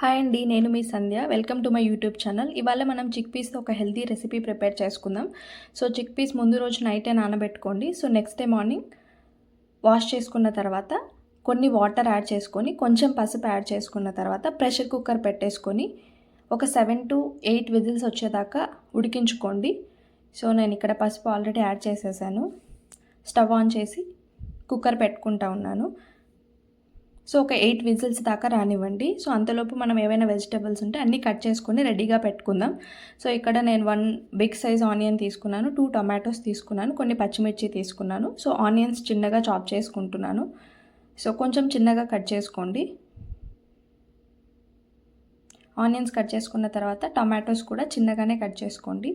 Hi అండి, నేను మీ Sandhya. Welcome to my YouTube channel. ఇవాళ మనం చిక్ పీస్తో ఒక హెల్తీ రెసిపీ ప్రిపేర్ చేసుకుందాం. సో చిక్ పీస్ ముందు రోజు నైటే నానబెట్టుకోండి. So next day morning wash చేసుకున్న తర్వాత కొన్ని వాటర్ యాడ్ చేసుకొని, కొంచెం పసుపు యాడ్ చేసుకున్న తర్వాత ప్రెషర్ కుక్కర్ పెట్టేసుకొని ఒక 7 to 8 విజిల్స్ వచ్చేదాకా ఉడికించుకోండి. సో నేను ఇక్కడ పసుపు ఆల్రెడీ యాడ్ చేసేసాను. స్టవ్ ఆన్ చేసి కుక్కర్ పెట్టుకుంటా ఉన్నాను. సో ఒక 8 విజిల్స్ దాకా రానివ్వండి. సో అంతలోపు మనం ఏవైనా వెజిటబుల్స్ ఉంటే అన్నీ కట్ చేసుకొని రెడీగా పెట్టుకుందాం. సో ఇక్కడ నేను 1 బిగ్ సైజ్ ఆనియన్ తీసుకున్నాను, 2 టొమాటోస్ తీసుకున్నాను, కొన్ని పచ్చిమిర్చి తీసుకున్నాను. సో ఆనియన్స్ చిన్నగా చాప్ చేసుకుంటున్నాను. సో కొంచెం చిన్నగా కట్ చేసుకోండి. ఆనియన్స్ కట్ చేసుకున్న తర్వాత టొమాటోస్ కూడా చిన్నగానే కట్ చేసుకోండి.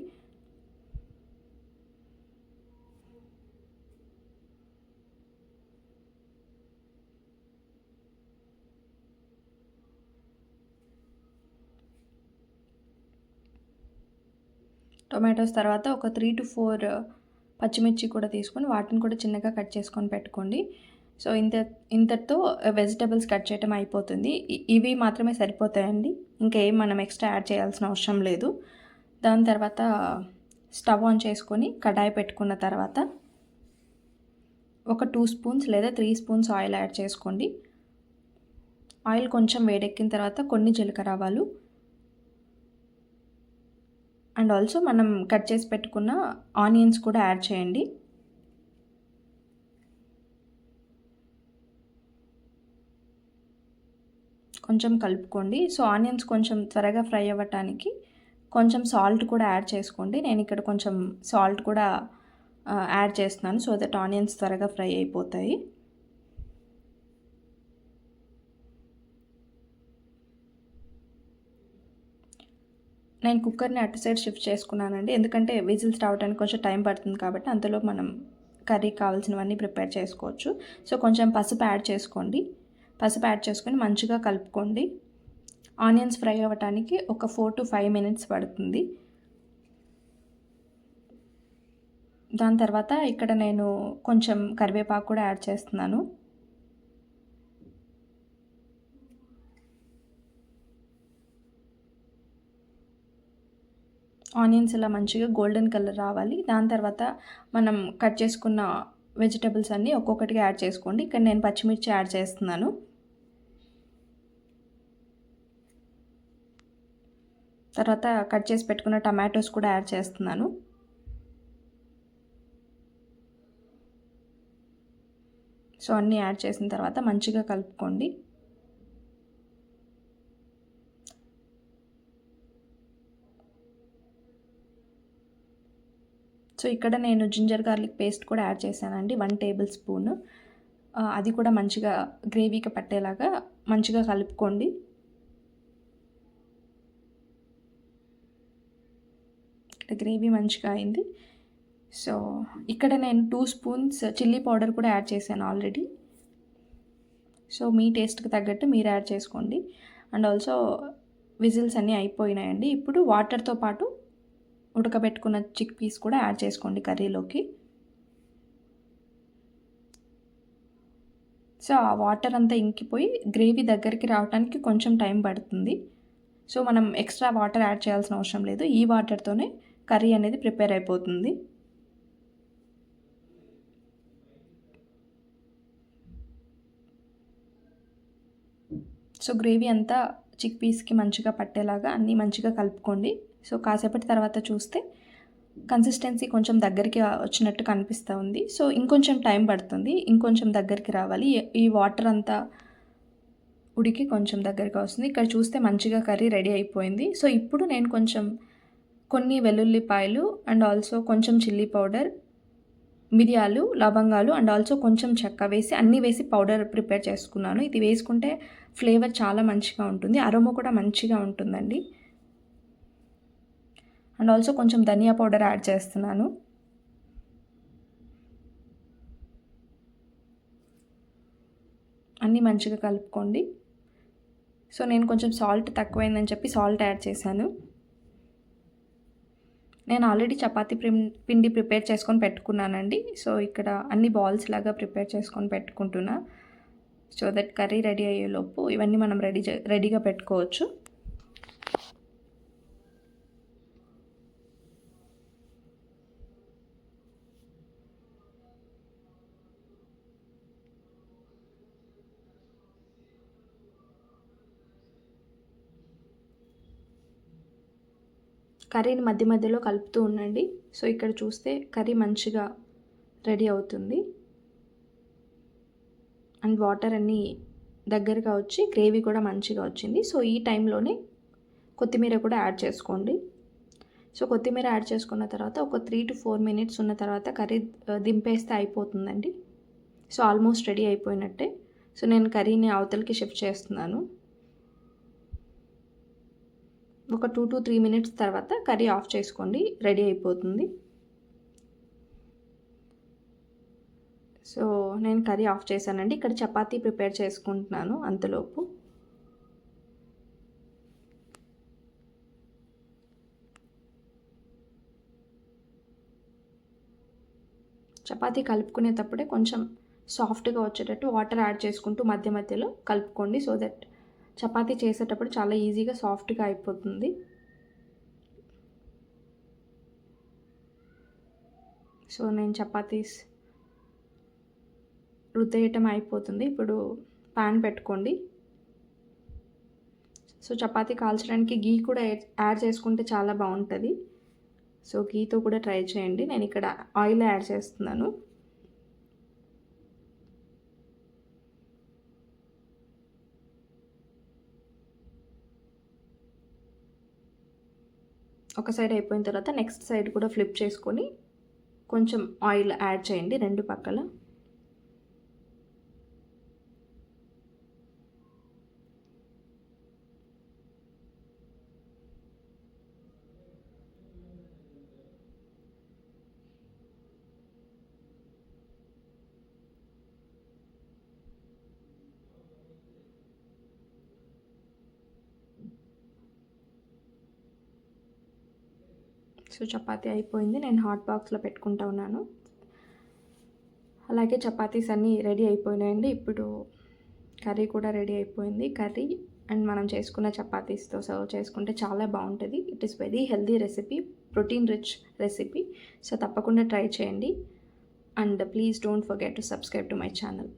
టొమాటోస్ తర్వాత ఒక 3 to 4 పచ్చిమిర్చి కూడా తీసుకొని వాటిని కూడా చిన్నగా కట్ చేసుకొని పెట్టుకోండి. సో ఇంతటితో వెజిటబుల్స్ కట్ చేయడం అయిపోతుంది. ఇవి మాత్రమే సరిపోతాయండి. ఇంకేం మనం ఎక్స్ట్రా యాడ్ చేయాల్సిన అవసరం లేదు. దాని తర్వాత స్టవ్ ఆన్ చేసుకొని కడాయి పెట్టుకున్న తర్వాత ఒక 2 స్పూన్స్ లేదా 3 స్పూన్స్ ఆయిల్ యాడ్ చేసుకోండి. ఆయిల్ కొంచెం వేడెక్కిన తర్వాత కొన్ని జీలకర్ర ఆవాలు అండ్ ఆల్సో మనం కట్ చేసి పెట్టుకున్న ఆనియన్స్ కూడా యాడ్ చేయండి. కొంచెం కలుపుకోండి. సో ఆనియన్స్ కొంచెం త్వరగా ఫ్రై అవ్వటానికి కొంచెం సాల్ట్ కూడా యాడ్ చేసుకోండి. నేను ఇక్కడ కొంచెం సాల్ట్ కూడా యాడ్ చేస్తున్నాను సో దట్ ఆనియన్స్ త్వరగా ఫ్రై అయిపోతాయి. నేను కుక్కర్ని అటు సైడ్ షిఫ్ట్ చేసుకున్నానండి, ఎందుకంటే విజిల్స్ రావడానికి కొంచెం టైం పడుతుంది కాబట్టి అంతలో మనం కర్రీ కావాల్సినవన్నీ ప్రిపేర్ చేసుకోవచ్చు. సో కొంచెం పసుపు యాడ్ చేసుకోండి. పసుపు యాడ్ చేసుకొని మంచిగా కలుపుకోండి. ఆనియన్స్ ఫ్రై అవ్వడానికి ఒక 4 to 5 minutes పడుతుంది. దాని తర్వాత ఇక్కడ నేను కొంచెం కరివేపాకు కూడా యాడ్ చేస్తున్నాను. ఆనియన్స్ ఇలా మంచిగా గోల్డెన్ కలర్ రావాలి. దాని తర్వాత మనం కట్ చేసుకున్న వెజిటబుల్స్ అన్నీ ఒక్కొక్కటిగా యాడ్ చేసుకోండి. ఇక్కడ నేను పచ్చిమిర్చి యాడ్ చేస్తున్నాను. తర్వాత కట్ చేసి పెట్టుకున్న టమాటోస్ కూడా యాడ్ చేస్తున్నాను. సో అన్నీ యాడ్ చేసిన తర్వాత మంచిగా కలుపుకోండి. సో ఇక్కడ నేను జింజర్ గార్లిక్ పేస్ట్ కూడా యాడ్ చేశానండి, 1 టేబుల్ స్పూన్. అది కూడా మంచిగా గ్రేవీకి పట్టేలాగా మంచిగా కలుపుకోండి. ఇక్కడ గ్రేవీ మంచిగా అయింది. సో ఇక్కడ నేను 2 స్పూన్స్ చిల్లీ పౌడర్ కూడా యాడ్ చేశాను ఆల్రెడీ. సో మీ టేస్ట్కి తగ్గట్టు మీరు యాడ్ చేసుకోండి. అండ్ ఆల్సో విజిల్స్ అన్నీ అయిపోయినాయండి. ఇప్పుడు వాటర్తో పాటు ఉడకబెట్టుకున్న చిక్ పీస్ కూడా యాడ్ చేసుకోండి కర్రీలోకి. సో ఆ వాటర్ అంతా ఇంకిపోయి గ్రేవీ దగ్గరికి రావడానికి కొంచెం టైం పడుతుంది. సో మనం ఎక్స్ట్రా వాటర్ యాడ్ చేయాల్సిన అవసరం లేదు. ఈ వాటర్తోనే కర్రీ అనేది ప్రిపేర్ అయిపోతుంది. సో గ్రేవీ అంతా చిక్ పీస్కి మంచిగా పట్టేలాగా అన్నీ మంచిగా కలుపుకోండి. సో కాసేపటి తర్వాత చూస్తే కన్సిస్టెన్సీ కొంచెం దగ్గరికి వచ్చినట్టు కనిపిస్తూ ఉంది. సో ఇంకొంచెం టైం పడుతుంది, ఇంకొంచెం దగ్గరికి రావాలి. ఈ వాటర్ అంతా ఉడికి కొంచెం దగ్గరికి వస్తుంది. ఇక్కడ చూస్తే మంచిగా కర్రీ రెడీ అయిపోయింది. సో ఇప్పుడు నేను కొన్ని వెల్లుల్లిపాయలు అండ్ ఆల్సో కొంచెం చిల్లీ పౌడర్, మిరియాలు, లవంగాలు అండ్ ఆల్సో కొంచెం చెక్క వేసి అన్నీ వేసి పౌడర్ ప్రిపేర్ చేసుకున్నాను. ఇది వేసుకుంటే ఫ్లేవర్ చాలా మంచిగా ఉంటుంది, అరోమా కూడా మంచిగా ఉంటుందండి. అండ్ ఆల్సో కొంచెం ధనియా పౌడర్ యాడ్ చేస్తున్నాను. అన్నీ మంచిగా కలుపుకోండి. సో నేను కొంచెం సాల్ట్ తక్కువైందని చెప్పి సాల్ట్ యాడ్ చేశాను. నేను ఆల్రెడీ చపాతీ పిండి ప్రిపేర్ చేసుకొని పెట్టుకున్నానండి. సో ఇక్కడ అన్ని బాల్స్ లాగా ప్రిపేర్ చేసుకొని పెట్టుకుంటున్నా. సో దట్ కర్రీ రెడీ అయ్యేలోపు ఇవన్నీ మనం రెడీగా పెట్టుకోవచ్చు. కర్రీని మధ్య మధ్యలో కలుపుతూ ఉండండి. సో ఇక్కడ చూస్తే కర్రీ మంచిగా రెడీ అవుతుంది అండ్ వాటర్ అన్నీ దగ్గరగా వచ్చి గ్రేవీ కూడా మంచిగా వచ్చింది. సో ఈ టైంలోనే కొత్తిమీర కూడా యాడ్ చేసుకోండి. సో కొత్తిమీర యాడ్ చేసుకున్న తర్వాత ఒక 3 to 4 minutes ఉన్న తర్వాత కర్రీ దింపేస్తే అయిపోతుందండి. సో ఆల్మోస్ట్ రెడీ అయిపోయినట్టే. సో నేను కర్రీని అవతలకి షిఫ్ట్ చేస్తున్నాను. ఒక 2 to 3 minutes తర్వాత కర్రీ ఆఫ్ చేసుకోండి, రెడీ అయిపోతుంది. సో నేను కర్రీ ఆఫ్ చేశానండి. ఇక్కడ చపాతీ ప్రిపేర్ చేసుకుంటున్నాను అంతలోపు. చపాతీ కలుపుకునేటప్పుడే కొంచెం సాఫ్ట్గా వచ్చేటట్టు వాటర్ యాడ్ చేసుకుంటూ మధ్య మధ్యలో కలుపుకోండి. సో దట్ చపాతీ చేసేటప్పుడు చాలా ఈజీగా సాఫ్ట్గా అయిపోతుంది. సో నేను చపాతీస్ రుద్దేయటం అయిపోతుంది. ఇప్పుడు పాన్ పెట్టుకోండి. సో చపాతీ కాల్చడానికి గీ కూడా యాడ్ చేసుకుంటే చాలా బాగుంటుంది. సో గీతో కూడా ట్రై చేయండి. నేను ఇక్కడ ఆయిల్ యాడ్ చేస్తున్నాను. ఒక సైడ్ అయిపోయిన తర్వాత నెక్స్ట్ సైడ్ కూడా ఫ్లిప్ చేసుకొని కొంచెం ఆయిల్ యాడ్ చేయండి రెండు పక్కల. సో చపాతీ అయిపోయింది. నేను హాట్ బాక్స్లో పెట్టుకుంటా ఉన్నాను. అలాగే చపాతీస్ అన్నీ రెడీ అయిపోయినాయండి. ఇప్పుడు కర్రీ కూడా రెడీ అయిపోయింది. కర్రీ అండ్ మనం చేసుకున్న చపాతీస్తో సర్వ్ చేసుకుంటే చాలా బాగుంటుంది. It is very healthy recipe, protein rich recipe. So తప్పకుండా ట్రై చేయండి. And please don't forget to subscribe to my channel.